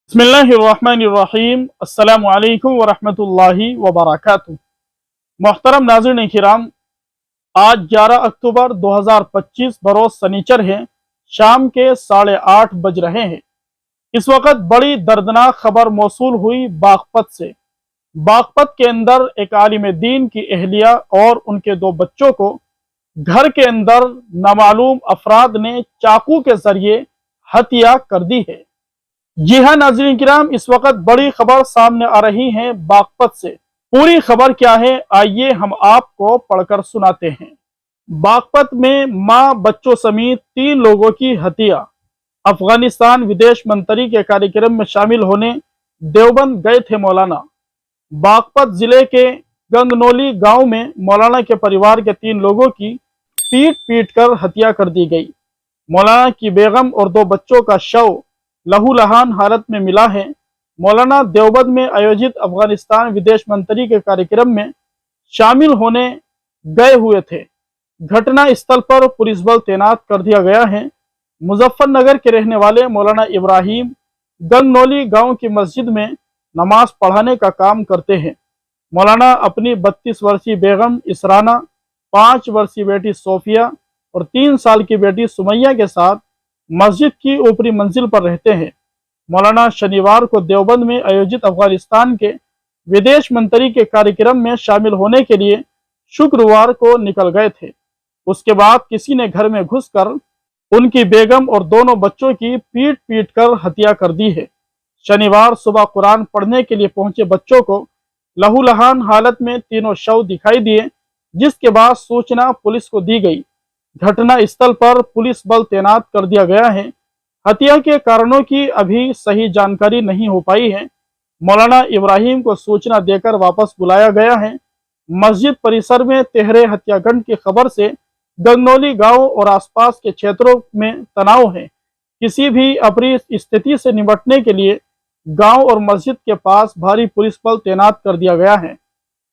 बिस्मिल्लाहिर्रहमानिर्रहीम। अस्सलामु अलैकुम वरहमतुल्लाहि वबरकातुहू। मोहतरम नाज़रीन किराम, आज 11 अक्टूबर 2025 बरोज़ सनीचर है। शाम के 8:30 बज रहे हैं। इस वक्त बड़ी दर्दनाक खबर मौसूल हुई बागपत से। बागपत के अंदर एक आलिम दीन की अहलिया और उनके 2 बच्चों को घर के अंदर नामालूम अफराद ने चाकू के जरिए हत्या कर दी है। जी हाँ नाज़रीन किराम, इस वक्त बड़ी खबर सामने आ रही है बागपत से। पूरी खबर क्या है, आइए हम आपको पढ़कर सुनाते हैं। बागपत में मां बच्चों समेत 3 लोगों की हत्या। अफगानिस्तान विदेश मंत्री के कार्यक्रम में शामिल होने देवबंद गए थे मौलाना। बागपत जिले के गंगनौली गांव में मौलाना के परिवार के 3 लोगों की पीट पीट कर हत्या कर दी गई। मौलाना की बेगम और 2 बच्चों का शव लहूलुहान हालत में मिला है। मौलाना देवबंद में आयोजित अफगानिस्तान विदेश मंत्री के कार्यक्रम में शामिल होने गए हुए थे। घटना स्थल पर पुलिस बल तैनात कर दिया गया है। मुजफ्फरनगर के रहने वाले मौलाना इब्राहिम गंगनौली गांव की मस्जिद में नमाज पढ़ाने का काम करते हैं। मौलाना अपनी 32 वर्षीय बेगम इसराना, 5 वर्षीय बेटी सोफिया और 3 साल की बेटी सुमैया के साथ मस्जिद की ऊपरी मंजिल पर रहते हैं। मौलाना शनिवार को देवबंद में आयोजित अफगानिस्तान के विदेश मंत्री के कार्यक्रम में शामिल होने के लिए शुक्रवार को निकल गए थे। उसके बाद किसी ने घर में घुसकर उनकी बेगम और दोनों बच्चों की पीट पीट कर हत्या कर दी है। शनिवार सुबह कुरान पढ़ने के लिए पहुंचे बच्चों को लहूलुहान हालत में तीनों शव दिखाई दिए, जिसके बाद सूचना पुलिस को दी गई। घटना स्थल पर पुलिस बल तैनात कर दिया गया है। हत्या के कारणों की अभी सही जानकारी नहीं हो पाई है। मौलाना इब्राहिम को सूचना देकर वापस बुलाया गया है। मस्जिद परिसर में तेहरे हत्याकांड की खबर से गंगनौली गांव और आसपास के क्षेत्रों में तनाव है। किसी भी अप्रिय स्थिति से निपटने के लिए गांव और मस्जिद के पास भारी पुलिस बल तैनात कर दिया गया है।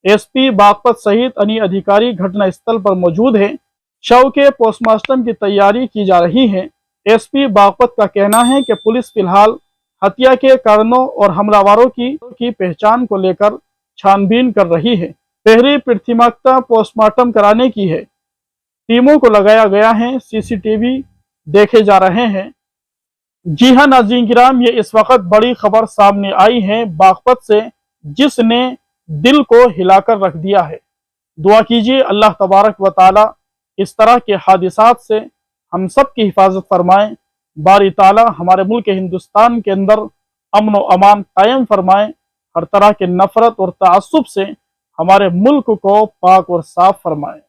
एसपी बागपत सहित अन्य अधिकारी घटना स्थल पर मौजूद है। शव के पोस्टमार्टम की तैयारी की जा रही है। एसपी बागपत का कहना है कि पुलिस फिलहाल हत्या के कारणों और हमलावरों की पहचान को लेकर छानबीन कर रही है। पहली प्राथमिकता पोस्टमार्टम कराने की है। टीमों को लगाया गया है। सीसीटीवी देखे जा रहे हैं। जी हाँ नाज़रीन किराम, ये इस वक्त बड़ी खबर सामने आई है बागपत से, जिसने दिल को हिलाकर रख दिया है। दुआ कीजिए अल्लाह तबारक व तआला इस तरह के हादिसात से हम सब की हिफाजत फरमाएं। बारी ताला हमारे मुल्क हिंदुस्तान के अंदर अमन व अमान कायम फरमाएं। हर तरह के नफरत और तआस्सुब से हमारे मुल्क को पाक और साफ फरमाएं।